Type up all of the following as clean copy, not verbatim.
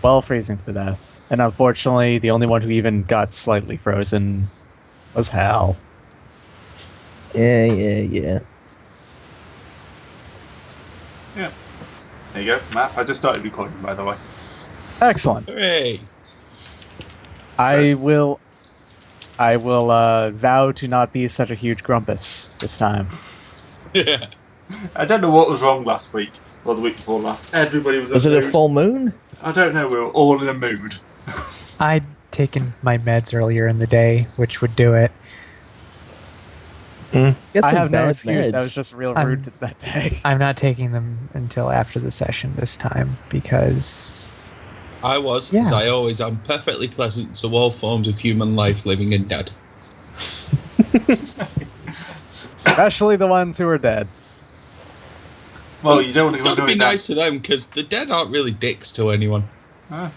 well freezing to death. And unfortunately, the only one who even got slightly frozen was Hal. Yeah. Yeah. There you go, Matt. I just started recording, by the way. Excellent. Hooray! I will vow to not be such a huge grumpus this time. Yeah. I don't know what was wrong last week, or the week before last. Everybody was in Was a it a mood. full moon? I don't know, we were all in a mood. I'd taken my meds earlier in the day, which would do it. Get I some have no bad excuse. meds. I was just real rude that day. I'm not taking them until after the session this time because I was, Yeah. as I always am, perfectly pleasant to all forms of human life, living and dead. Especially the ones who are dead. Well, you don't want to go Gotta be doing nice to them, because the dead aren't really dicks to anyone. that.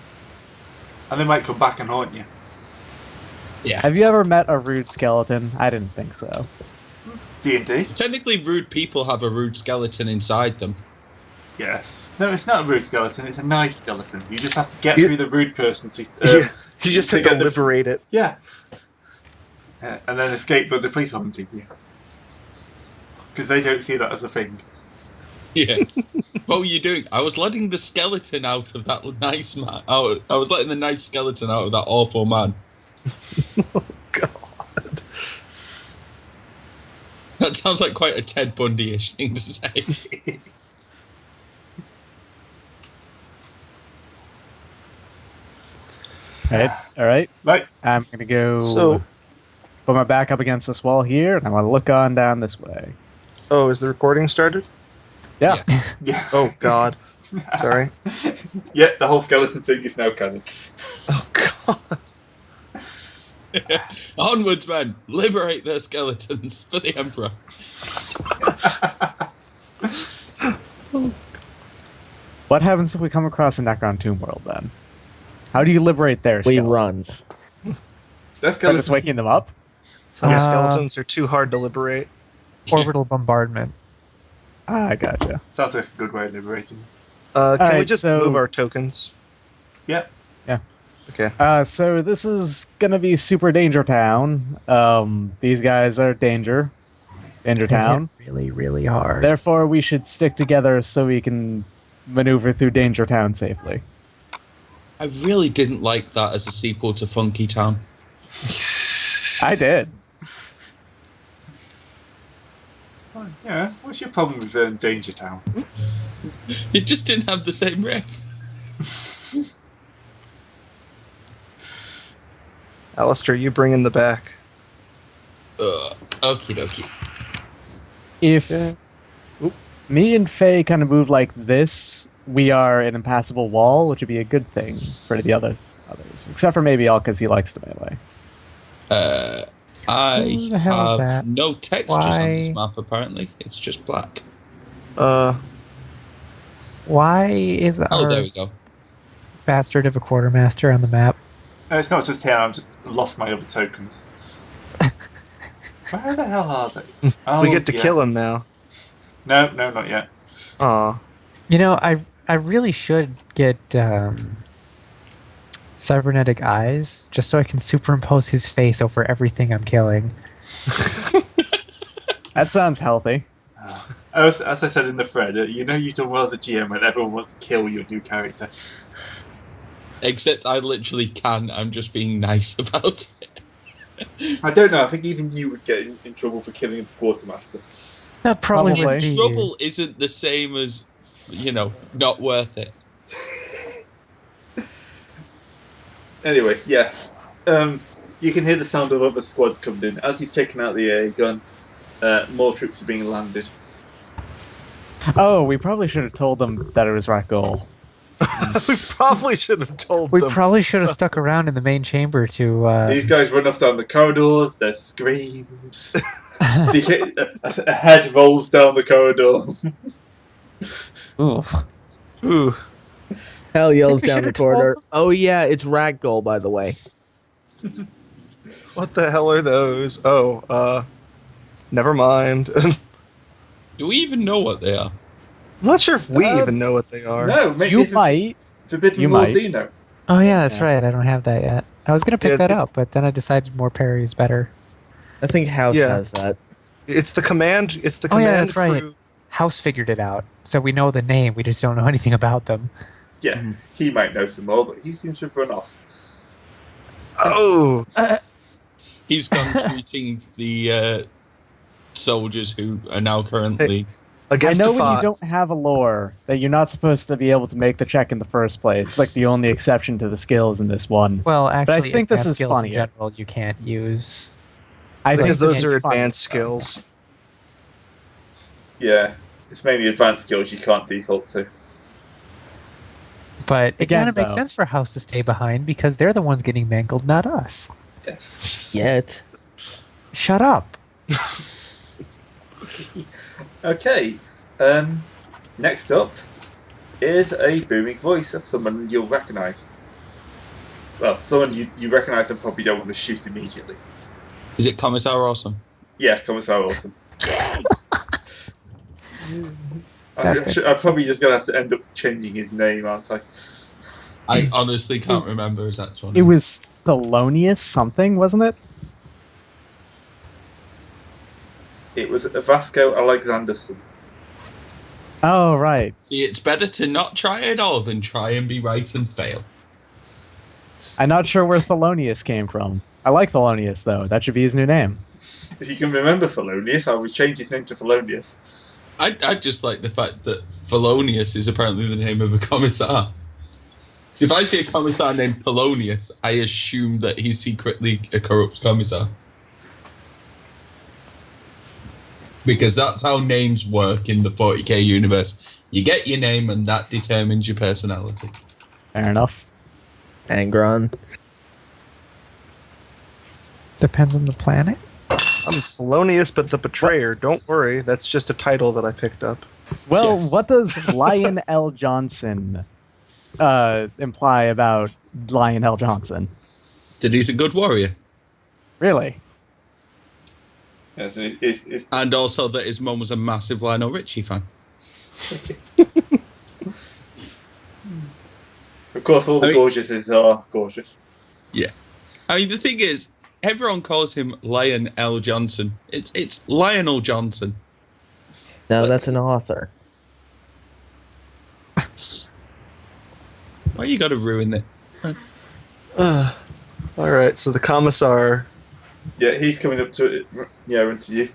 And they might come back and haunt you. Yeah. Have you ever met a rude skeleton? I didn't think so. D&D? Technically, rude people have a rude skeleton inside them. Yes. No, it's not a rude skeleton, it's a nice skeleton. You just have to get You- through the rude person to... You just have to get the- liberate it. Yeah. And then escape with the police hunting you. Because they don't see that as a thing. Yeah. What were you doing? I was letting the skeleton out of that nice man. I was letting the nice skeleton out of that awful man. Oh, God. That sounds like quite a Ted Bundy-ish thing to say. All right. Right. I'm gonna go. So- put my back up against this wall here, and I want to look on down this way. Oh, is the recording started? Yeah. Yes. Yeah. Oh, God. Sorry. Yeah, the whole skeleton thing is now canon. Oh, God. Onwards, men! Liberate their skeletons for the Emperor. What happens if we come across a Necron Tomb World then? How do you liberate their We skeletons? run. That By skeleton's just waking them up? Some Uh, skeletons are too hard to liberate. orbital bombardment. Ah, I gotcha. sounds like a good way of liberating them. Can we Alright, just so- move our tokens? Yeah. Okay. So this is gonna be Super Danger Town. These guys are Danger Town. They hit really, really hard. Therefore, we should stick together so we can maneuver through Danger Town safely. I really didn't like that as a sequel to Funky Town. I did. Yeah, what's your problem with Danger Town? It just didn't have the same riff. Alistair, you bring in the back. Okie dokie. If me and Faye kind of move like this, we are an impassable wall, which would be a good thing for the others. Except for maybe Al, because he likes to melee. I Who the hell is have that? no textures on this Why? map, apparently. It's just black. Why is Oh, our there we go. bastard of a quartermaster on the map? It's not just here, I've just lost my other tokens. Where the hell are they? Oh, we get to yeah. kill him now. No, not yet. Aw. You know, I really should get cybernetic eyes just so I can superimpose his face over everything I'm killing. That sounds healthy. As I said in the thread, you know you've done well as a GM when everyone wants to kill your new character. Except I literally can. I'm just being nice about it. I don't know, I think even you would get in trouble for killing the quartermaster. That probably Probably. would be Trouble isn't the same as, not worth it. Anyway, yeah. You can hear the sound of other squads coming in. As you've taken out the AA gun, more troops are being landed. Oh, we probably should have told them that it was Rakghoul. We probably should have told We them. probably should have stuck around in the main chamber to. These guys run off down the corridors, there's screams. A head rolls down the corridor. Ooh. Ooh. Hell yells we down should the have told corridor. them. Oh yeah, it's Ragdoll, by the way. What the hell are those? Oh, never mind. I'm Do we even know what they are? not sure if we even know what they are. No, maybe You it's might. Forbidden you Law might. Xeno. Oh yeah, that's Yeah. right. I don't have that yet. I was gonna pick Yeah, that it's- up, but then I decided more parry is better. I think House Yeah. has that. It's the command. It's the Oh, yeah, command that's right. crew. House figured it out, so we know the name. We just don't know anything about them. Yeah, Mhm. he might know some more, but he seems to have run off. Oh, He's gone shooting the soldiers who are now currently. against I know a when you fox. don't have a lore that you're not supposed to be able to make the check in the first place. It's like the only exception to the skills in this one. Well, actually, think this advanced is skills in funnier. general you can't use. I because think this those are is funny. advanced skills. Yeah, it's mainly advanced skills you can't default to. But it Again, kind of makes though. sense for House to stay behind because they're the ones getting mangled, not us. Yes. Yet. Shut up. Okay. Next up is a booming voice of someone you'll recognise. Well, someone you recognise and probably don't want to shoot immediately. Is it Commissar Awesome? Yeah, Commissar Awesome. That's I'm probably just going to have to end up changing his name, aren't I? I honestly can't remember his actual It name. was Thelonious something, wasn't it? It was Vasco Alexanderson. Oh, right. See, it's better to not try at all than try and be right and fail. I'm not sure where Thelonious came from. I like Thelonious, though. That should be his new name. If you can remember Thelonious, I would change his name to Thelonious. I just like the fact that Felonius is apparently the name of a commissar. So if I see a commissar named Polonius, I assume that he's secretly a corrupt commissar. Because that's how names work in the 40k universe. You get your name and that determines your personality. Fair enough. Angron. Depends on the planet. I'm Polonius, but the Betrayer. Don't worry, that's just a title that I picked up. Well, what does Lion L. Johnson imply about Lion L. Johnson? That he's a good warrior. Really? Yes, it's And also that his mum was a massive Lionel Richie fan. of course all the gorgeouses are gorgeous. I mean, the thing is, everyone calls him Lion L. Johnson. It's Lionel Johnson. No, that's an author. Why you got to ruin it? All right, so the commissar. Yeah, he's coming up to it, into you.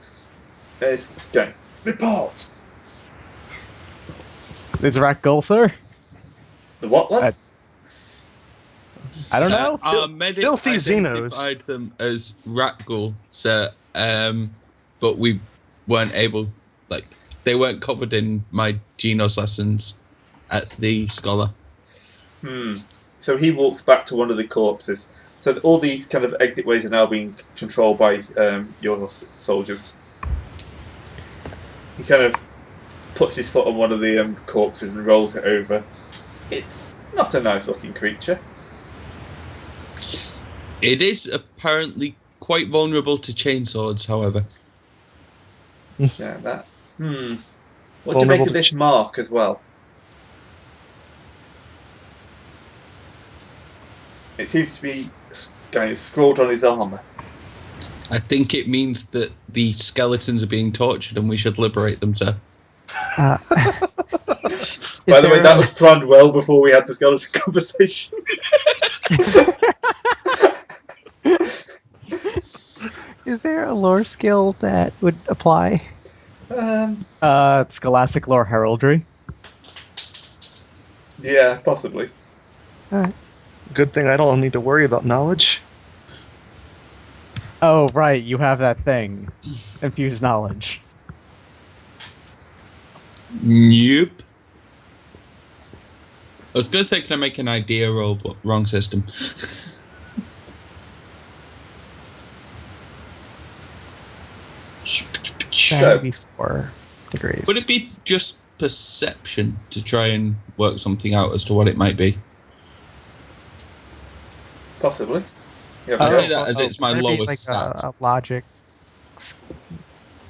And it's going, report! Is Rat Gull, sir? The what was? I don't know. Our medic Filthy identified them as Ratgul, sir, but we weren't able, they weren't covered in my Genos lessons at the Scholar. So he walks back to one of the corpses. So all these kind of exit ways are now being controlled by your soldiers. He kind of puts his foot on one of the corpses and rolls it over. It's not a nice looking creature. It is apparently quite vulnerable to chainswords, however. Yeah, that. What do you make Vulnerable of this mark as well? It seems to be kind of scrawled on his armour. I think it means that the skeletons are being tortured and we should liberate them, sir. By the way, that was planned well before we had the skeleton conversation. Is there a lore skill that would apply? Scholastic Lore Heraldry. Yeah, possibly. Good thing I don't need to worry about knowledge. Oh, right, you have that thing. Infused knowledge. Nope. I was going to say, can I make an idea roll, but wrong system. That would be 4 degrees. Would it be just perception to try and work something out as to what it might be? Possibly. Yeah, I but- say that as it's my Would it be lowest like stat. a logic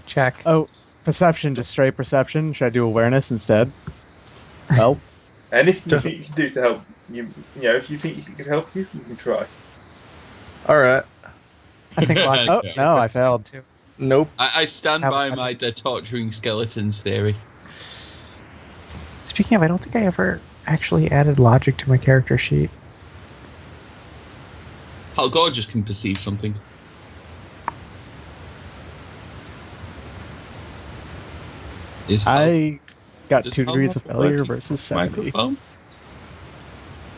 check. Oh, perception, just straight perception. Should I do awareness instead? Well, anything you think you can do to help you know, if you think he could help you, you can try. All right. I think Lock- Oh no, I failed. too. Nope. I stand How- by my they're torturing skeletons theory. Speaking of, I don't think I ever actually added logic to my character sheet. Hal Gorgeous can perceive something. Is Hal I got Does 2 Hal degrees of have a failure working versus 70. microphone?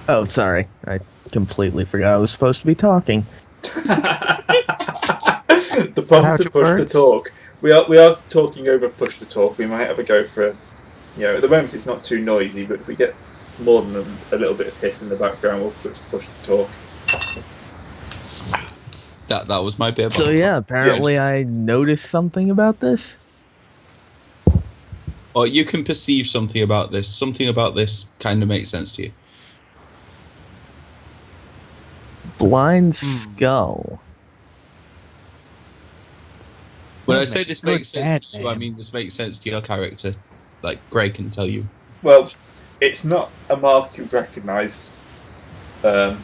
Oh, sorry. I completely forgot I was supposed to be talking. The problem How'd to you push to words? talk. We are talking over push to talk. We might have a go for, you know, at the moment it's not too noisy, but if we get more than a little bit of hiss in the background, we'll switch to push to talk. That was my bit. So yeah, apparently I noticed something about this. Or you can perceive something about this. Something about this kind of makes sense to you. Blind skull. When I Doesn't say make this good makes sense bad to you, I name. mean this makes sense to your character. Like Greg can tell you. Well, it's not a mark you recognise, but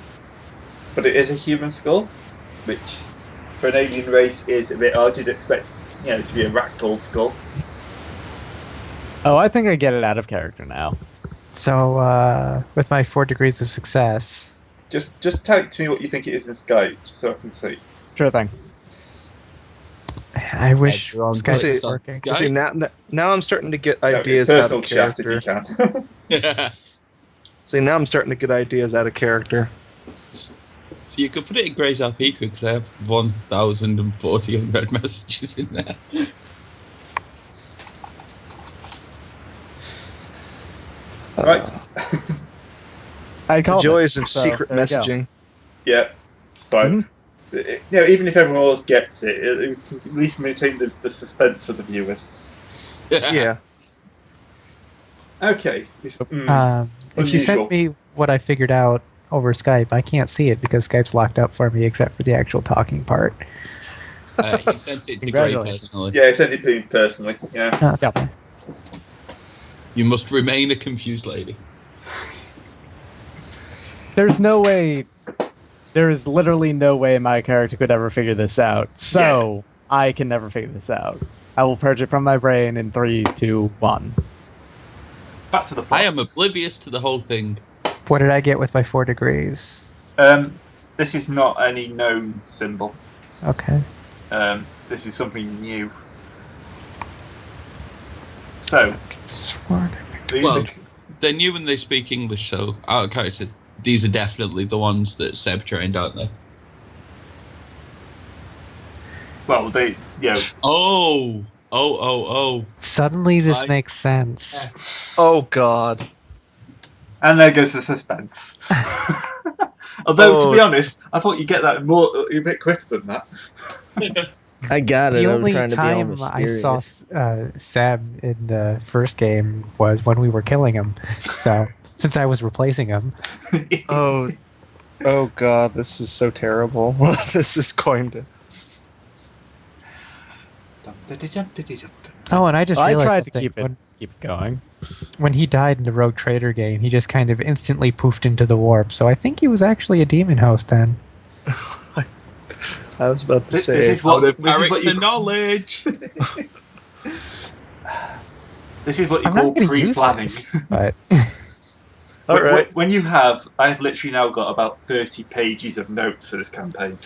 it is a human skull, which for an alien race is a bit odd. You'd expect, you know, to be a ragdoll skull. Oh, I think I get it out of character now. So, with my 4 degrees of success, Just type to me what you think it is in Skype, just so I can see. Sure thing. I wish Everyone Skype see- was working. Skype. See, now I'm starting to get No, ideas out personal of chat if you character. can. See, now I'm starting to get ideas out of character. So you could put it in Grey's RP because I have 1,040 unread messages in there. Right. I The called joys it, of so secret there you go. messaging. Yeah, it's fine. You know, even if everyone else gets it, it can at least maintain the suspense of the viewers. Yeah. Okay. If you sent Unusual. me what I figured out over Skype, I can't see it because Skype's locked up for me except for the actual talking part. He sent it to Grey Congratulations. personally. Yeah, I sent it to me personally. Yeah. Oh, Yeah. You must remain a confused lady. There's no way. There is literally no way my character could ever figure this out. So I can never figure this out. I will purge it from my brain in 3, 2, 1. Back to the plot. I am oblivious to the whole thing. What did I get with my 4 degrees? This is not any known symbol. Okay. This is something new. So, Smart. Well, they're new when they speak English, so out of character, these are definitely the ones that Seb trained, aren't they? well, they, you know, Oh. Suddenly this I- makes sense. Oh God. and there goes the suspense. Although, to Oh. be honest, I thought you'd get that a bit quicker than that. I got it. The I was only trying to be all time I saw mysterious. Seb in the first game was when we were killing him. So, since I was replacing him. Oh. Oh God. This is so terrible. This is going to. Oh, and I just I realized tried to something. keep it going. When he died in the Rogue Trader game, he just kind of instantly poofed into the warp. So I think he was actually a demon host then. I was about to This say. is what Character you knowledge! this is what you I'm call not going to use pre-planning. this, but All right. When you I've literally now got about 30 pages of notes for this campaign.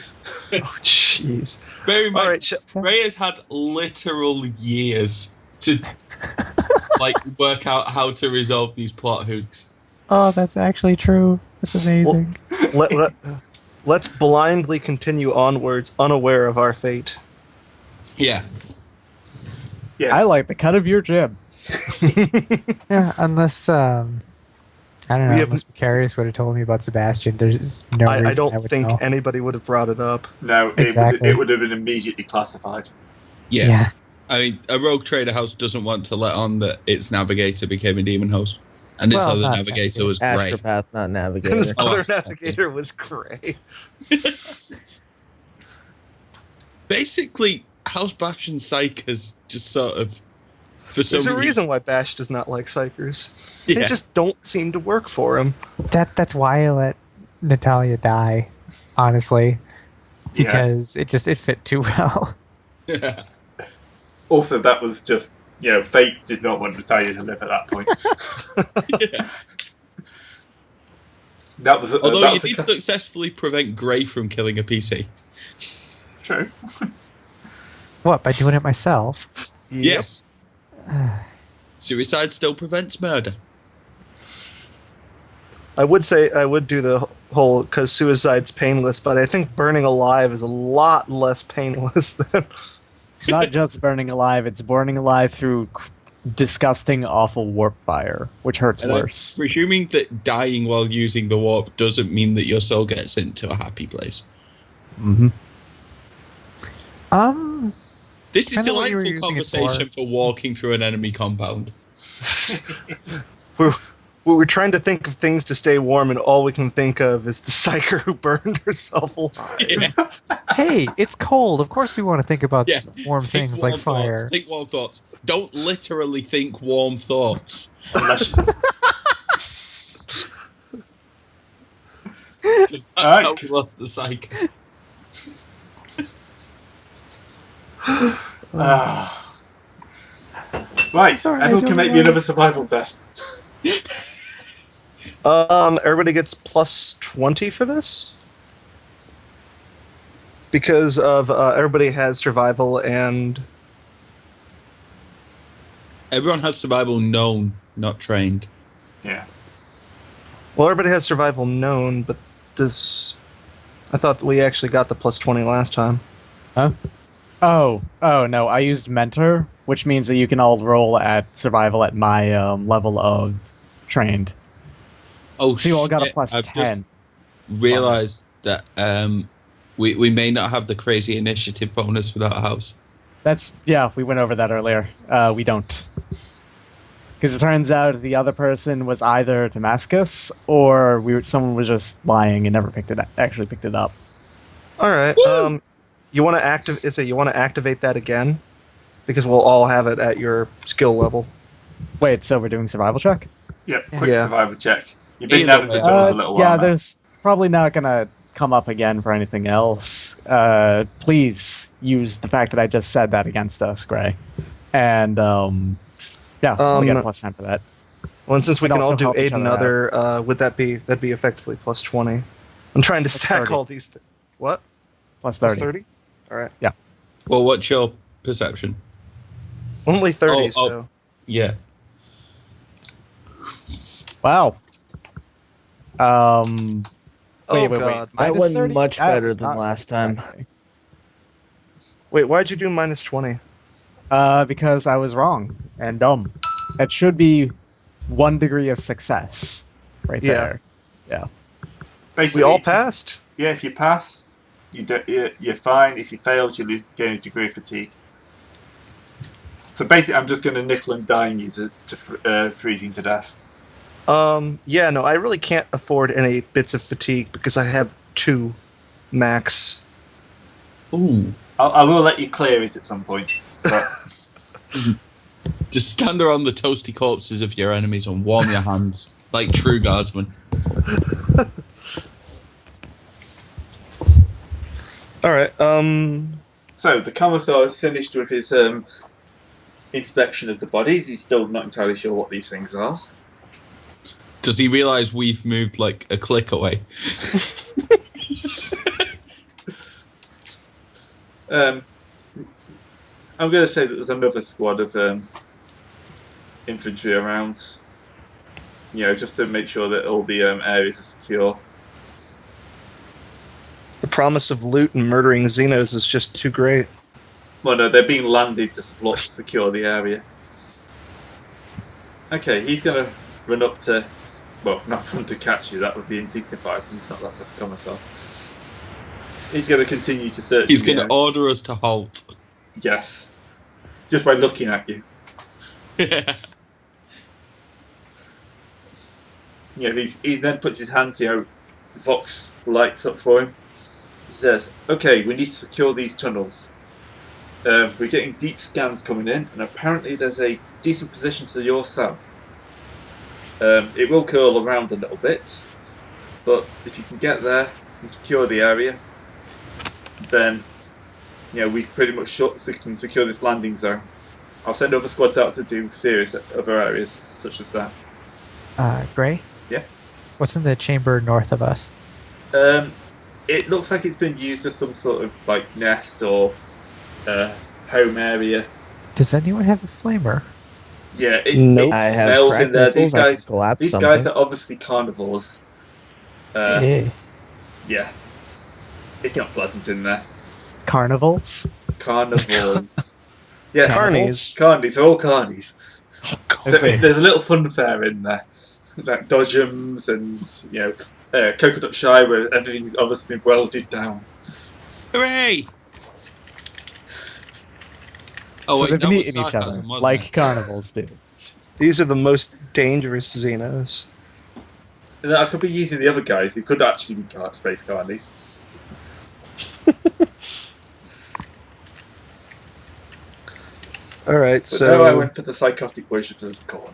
Oh jeez. Very much. All right. Ray has had literal years to work out how to resolve these plot hooks. oh, that's actually true. That's amazing. Let's blindly continue onwards, unaware of our fate. Yeah. Yeah, I like the cut of your jib. Yeah, unless I don't know. We have- Unless Macarius would have told me about Sebastian, there's no reason I don't would think know. anybody would have brought it up. No, Exactly. it would have been immediately classified. Yeah. Yeah. I mean, a rogue trader house doesn't want to let on that its navigator became a demon host. And its Well, other not navigator was Grey. Astropath, not And navigator. his Oh, other I'm sorry. navigator was Gray. Basically, House Bash and Psych has just sort of For some There's a reason why Bash does not like psychers. Yeah. They just don't seem to work for him. That's why I let Natalia die, honestly, because it fit too well. Yeah. Also, that was just, fate did not want Natalia to live at that point. Yeah. That was. Although that you was did successfully prevent Grey from killing a PC. True. What, by doing it myself? Yes. Suicide still prevents murder. I would say I would do the whole because suicide's painless, but I think burning alive is a lot less painless than. Not just burning alive; it's burning alive through disgusting, awful warp fire, which hurts And I'm worse. presuming that dying while using the warp doesn't mean that your soul gets into a happy place. Mm-hmm. This is Kinda what you were delightful using it conversation for walking through an enemy compound. We were trying to think of things to stay warm, and all we can think of is the psyker who burned herself alive. Yeah. Hey, it's cold. Of course we want to think about Yeah. warm Think things warm like fire. Thoughts. Think warm thoughts. Don't literally think warm thoughts. Unless, That's Alright. how we lost the psych. right, Sorry, I everyone can don't make me know. another survival test. Everybody gets plus 20 for this because of everybody has survival and Everyone has survival known, not trained. Yeah. well, everybody has survival known, but this I thought we actually got the plus 20 last time. Huh? Oh no! I used mentor, which means that you can all roll at survival at my level of trained. Oh, So you all got a shit, plus I've 10. Just realized that we may not have the crazy initiative bonus for that house. We went over that earlier. We don't. Because it turns out the other person was either Damascus or someone was just lying and never actually picked it up. All right. Woo! You want to you want to activate that again? Because we'll all have it at your skill level. Wait, so we're doing survival check? Yep, quick Yeah. survival check. You've been Either having the way. tunnels a little while Yeah, now. there's probably not gonna come up again for anything else. Please use the fact that I just said that against us, Gray. And we get a plus 10 for that. Well, and since we We'd can all also do help each aid and other other, would that'd be effectively plus 20? I'm trying to stack 30. all these. What? Plus Plus 30. 30? All right. Well, what's your perception? Only 30. Oh, oh. So Yeah. Wow. Oh, Wait. God. That Minus went 30? much That better was than not last time. okay. wait, why'd you do minus 20? Because I was wrong and dumb. It should be 1 degree of success right Yeah. there. Yeah. Basically, We all passed. If you pass, you're fine. If you fail, you gain a degree of fatigue. So basically, I'm just going to nickel and dime you to freezing to death. Yeah, no, I really can't afford any bits of fatigue because I have 2 max. Ooh. I will let you clear it at some point. But Just stand around the toasty corpses of your enemies and warm your hands like true guardsmen. All right. so the commissar is finished with his inspection of the bodies. He's still not entirely sure what these things are. Does he realise we've moved like a click away? I'm going to say that there's another squad of infantry around. Just to make sure that all the areas are secure. The promise of loot and murdering Xenos is just too great. Well, no, they're being landed to secure the area. Okay, he's going to run up to... Well, not run to catch you, that would be indignified. He's not that type of commissar. He's going to continue to search. He's in the going to area. order us to halt. Yes. Just by looking at you. He then puts his hand to Vox lights up for him. He says, okay, we need to secure these tunnels. we're getting deep scans coming in, and apparently there's a decent position to your south. It will curl around a little bit, but if you can get there and secure the area, then we pretty much can secure this landing zone. I'll send other squads out to do serious other areas such as that. Gray? Yeah. What's in the chamber north of us? It looks like it's been used as some sort of like nest or home area. Does anyone have a flamer? Yeah, it I have smells crack in there. missiles, I can collapse These something. guys are obviously carnivores. Yeah. Yeah, it's not pleasant in there. Carnivals? Carnivores. Yes, Carnies. Carnies, they're all carnies. I So see. there's a little fun fair in there, like dodgems and coconut shy, where everything's obviously been welded down. Hooray! So wait, they've that been was eating each other, sarcasm, wasn't like it? carnivals do. These are the most dangerous Xenos. And I could be using the other guys who could actually be space carnies. Alright, But so... no, I went for the psychotic worshippers of corn.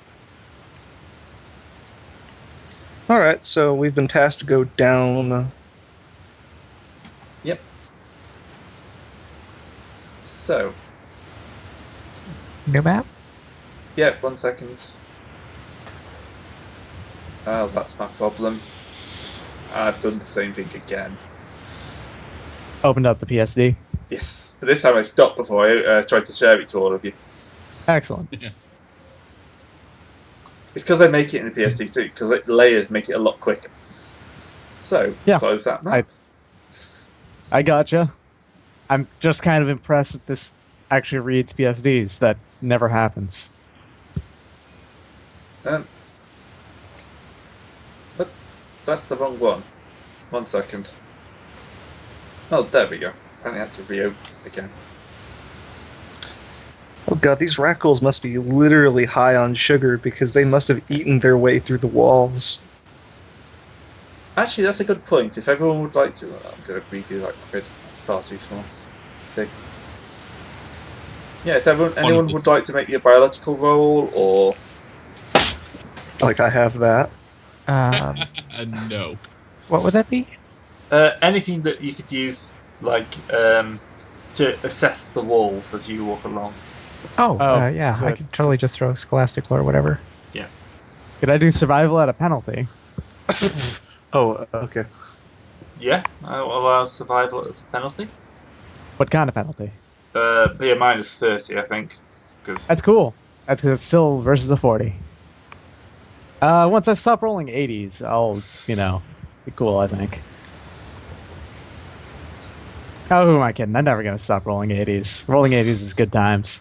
Alright, so we've been tasked to go down... Yep. So, New map? yeah, 1 second. Oh, that's my problem. I've done the same thing again. Opened up the PSD. Yes, but this time I stopped before I tried to share it to all of you. Excellent. It's because I make it in the PSD too, because layers make it a lot quicker. So, Yeah, close that map. I gotcha. I'm just kind of impressed that this actually reads PSDs. That never happens. But that's the wrong one. 1 second. Oh, there we go. I only have to reopen again. Oh god, these raccoons must be literally high on sugar because they must have eaten their way through the walls. Actually, that's a good point. If everyone would like to, I'm going to redo that quick. It's far too small. Big. Yeah, if anyone would like to make a biological roll, or Like, I have that. No. What would that be? anything that you could use, like to assess the walls as you walk along. Oh, Oh, yeah. so I could totally just throw Scholastic or whatever. Could I do survival at a penalty? Oh, okay. Yeah, I'll allow survival as a penalty. What kind of penalty? Be a minus 30, I think. Because That's cool. It's still versus a 40. Once I stop rolling 80s, I'll, be cool, I think. Oh, who am I kidding? I'm never going to stop rolling 80s. Rolling 80s is good times.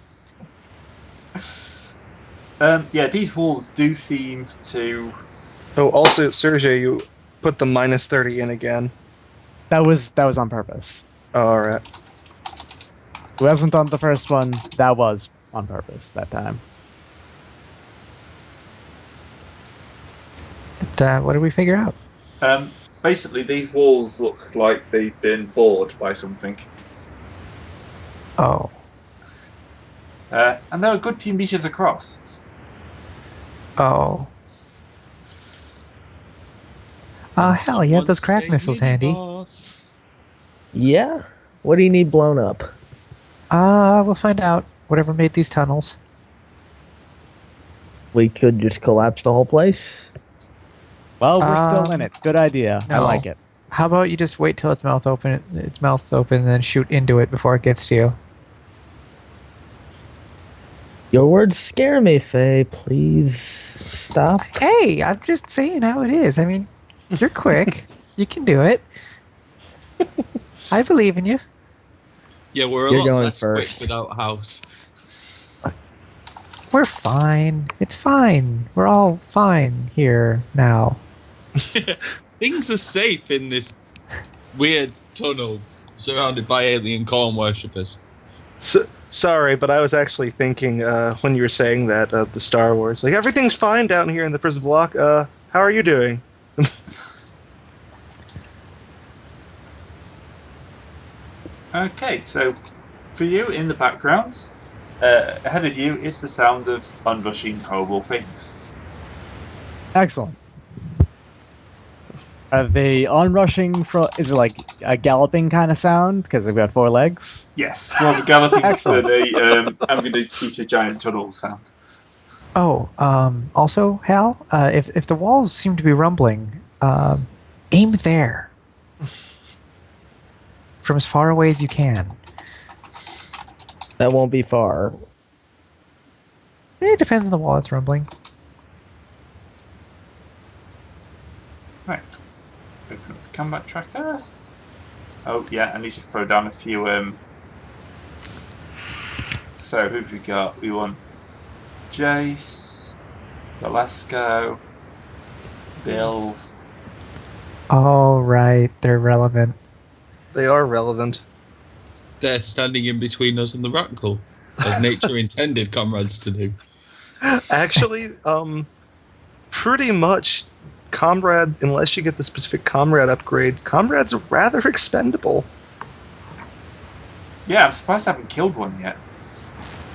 yeah, these walls do seem to. Oh, also, Sergey, you put the minus 30 in again. That was on purpose. Alright. It wasn't on the first one. That was on purpose that time. But, what did we figure out? Basically, these walls look like they've been bored by something. Oh. And they're a good 2 meters across. Oh. Oh, hell, you have those crack missiles handy. Yeah? What do you need blown up? We'll find out. Whatever made these tunnels. We could just collapse the whole place. Well, we're still in it. Good idea. I no. like it. How about you just wait till its mouth's open, and then shoot into it before it gets to you? Your words scare me, Faye. Please stop. Hey, I'm just saying how it is. I mean, you're quick. You can do it. I believe in you. Yeah, we're a You're lot going less first. quick without house. We're fine. It's fine. We're all fine here now. Things are safe in this weird tunnel surrounded by alien corn worshippers. Sorry, but I was actually thinking when you were saying that the Star Wars, like everything's fine down here in the prison block. How are you doing? Okay, so For you, in the background, ahead of you is the sound of onrushing horrible things. Excellent. Are they onrushing from? Is it like a galloping kind of sound? Because they've got 4 legs. Yes, more of a galloping Excellent. than a I'm going to eat a giant tunnel sound. Oh, also, Hal, if the walls seem to be rumbling, aim there. From as far away as you can. That won't be far. It depends on the wall that's rumbling. Right. Open up the combat tracker. Oh, yeah, I need to throw down a few. So, who've we got? We want Jace, Velasco, Bill. Oh, right. They're relevant. They are relevant. They're standing in between us and the Ratgle, as nature intended comrades to do. Actually, pretty much, comrade. Unless you get the specific comrade upgrades, comrades are rather expendable. Yeah, I'm surprised I haven't killed one yet.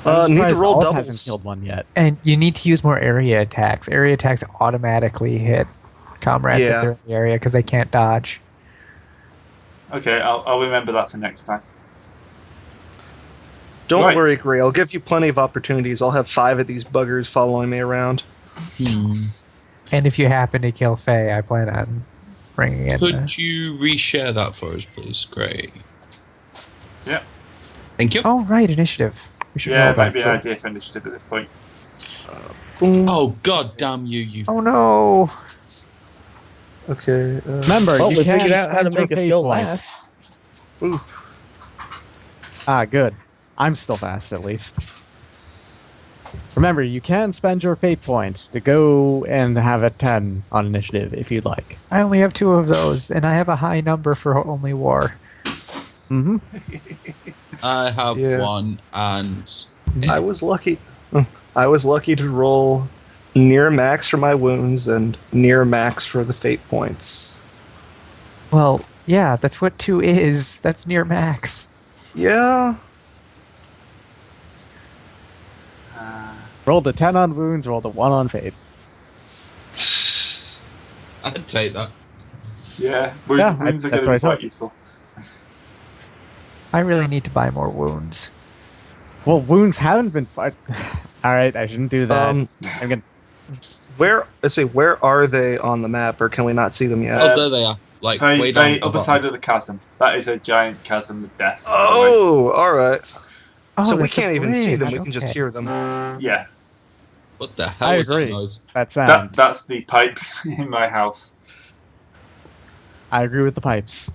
I'm Need to surprised roll Alt doubles. hasn't killed one yet. And you need to use more area attacks. Area attacks automatically hit comrades Yeah. if they're in the area because they can't dodge. Okay, I'll remember that for next time. Don't Right. worry, Gray. I'll give you plenty of opportunities. I'll have 5 of these buggers following me around. And if you happen to kill Faye, I plan on bringing in. Could you reshare that for us, please? Great. Yeah. Thank you. Oh, right, initiative. We should Yeah, roll it might that. be an idea for initiative at this point. Oh, god damn you, you. Oh no! Okay. Remember, Well, you we can figured out how to spend your make a fate skill points. last. Ah, good. I'm still fast, at least. Remember, you can spend your fate points to go and have a 10 on initiative if you'd like. I only have 2 of those, and I have a high number for only war. Mm-hmm. I have Yeah. 1, and I was lucky. I was lucky to roll near max for my wounds and near max for the fate points. Well, yeah, that's what 2 is. That's near max. Yeah. Rolled a 10 on wounds, rolled a 1 on fate. I'd take that. Yeah, wounds Yeah, are going that's to what be I quite thought. useful. I really need to buy more wounds. Well, wounds haven't been... Alright, I shouldn't do that. I'm gonna... Where are they on the map, or can we not see them yet? Oh, there they are. Like, way Very, down very the other bottom. side of the chasm. That is a giant chasm of death. by the Oh, all right. Oh, So we that's a can't even see them. bridge. We can just Okay. hear them. way. Yeah, What the hell I is that agree. noise? That sound. that's the pipes in my house. I agree with the pipes.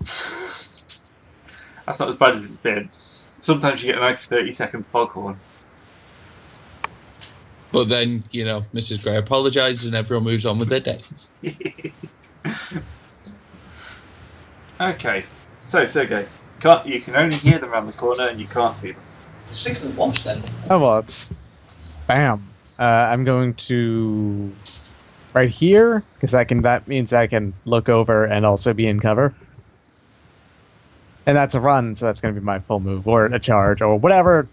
That's not as bad as it's been. Sometimes you get a nice 30-second foghorn. But then, you know, Mrs. Gray apologises and everyone moves on with their day. Okay, so Sergey, you can only hear them around the corner and you can't see them. Stick with watch then. Oh, well, it's... Bam. I'm going to... Right here, because that means I can look over and also be in cover. And that's a run, so that's going to be my full move, or a charge, or whatever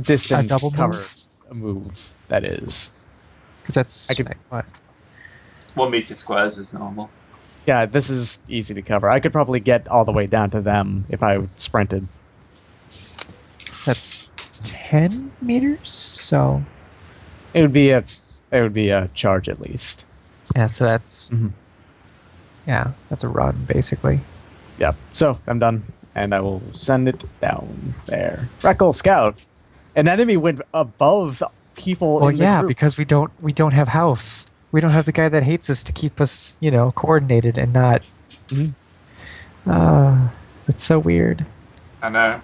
distance double cover move? move that is. Because that's... I could- like, what? 1 meter squares is normal. Yeah, this is easy to cover. I could probably get all the way down to them if I sprinted. That's 10 meters? So... It would be a charge at least. Yeah, so that's... Mhm. Yeah, that's a run, basically. Yeah. So I'm done, and I will send it down there. Freckle Scout. An enemy went above people. Well, in the yeah, group. because we don't have house. We don't have the guy that hates us to keep us, coordinated and not... Mhm. It's so weird. I know.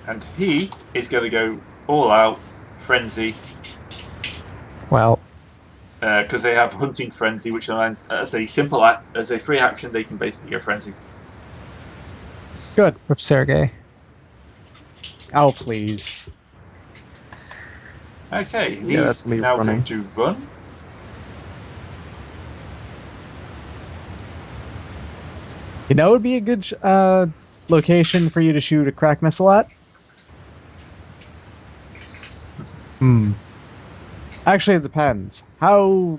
And he is going to go all out frenzy Well, because they have hunting frenzy, which aligns as a simple as a free action. They can basically go frenzy. Good. whoops, Sergey. Oh, please. Okay, Yeah, he's that's me now running. going to run. You know, it would be a good location for you to shoot a crack missile at? Actually, it depends. How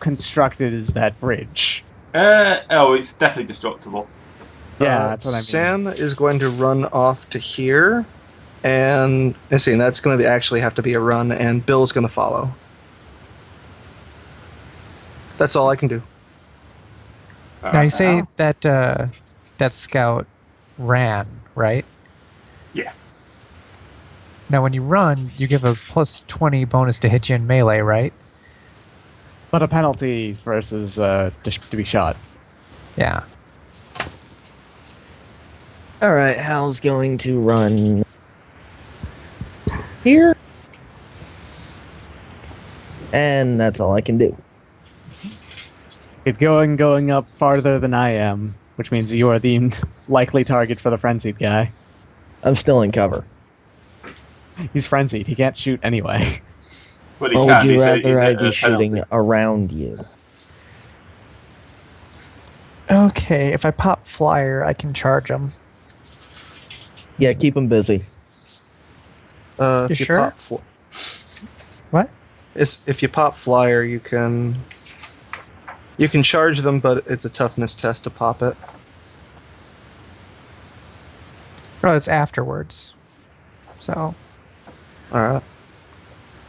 constructed is that bridge? It's definitely destructible. Yeah, that's what I mean. Sam is going to run off to here, and let's see, and that's going to actually have to be a run, and Bill's going to follow. That's all I can do. Now you say that that scout ran, right? Yeah. Now when you run, you give a plus 20 bonus to hit you in melee, right? But a penalty versus to be shot. Yeah. All right, Hal's going to run here, and that's all I can do. Get going up farther than I am, which means you are the likely target for the frenzied guy. I'm still in cover. He's frenzied. He can't shoot anyway. Well, he Or can. would you He's rather I a be shooting penalty. around you? Okay, if I pop flyer, I can charge him. Yeah, keep him busy. If You sure? What? If you pop flyer, you can charge them, but it's a toughness test to pop it. Oh, it's afterwards. So, All right.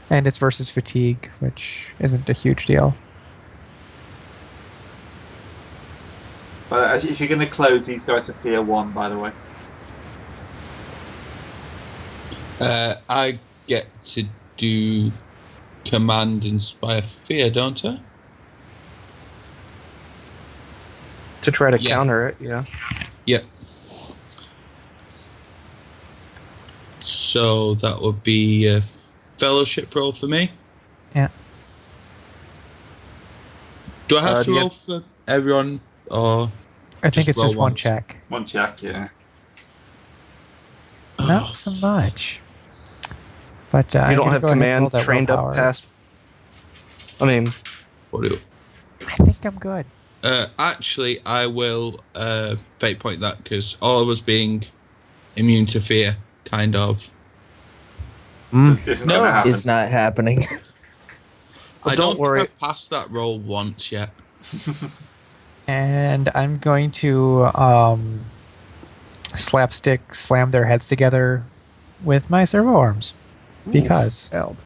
and it's versus fatigue, which isn't a huge deal. But if you're going to close, these guys are Fear 1, by the way. I get to do Command Inspire Fear, don't I? To try to Yeah. counter it, yeah. Yep. So that would be a fellowship roll for me. Yeah. Do I have Do to you roll for everyone, or I think Just it's roll just one once. check. One check, yeah. Not so much. But You I'm don't gonna have go ahead and roll command that trained up willpower. past. I mean, what do? I think I'm good. Actually, I will fate point that because all of us being immune to fear, kind of. Isn't No, going to happen. It's not happening. I don't don't worry. think I've passed that roll once yet. And I'm going to slapstick slam their heads together with my servo arms. Because. Failed.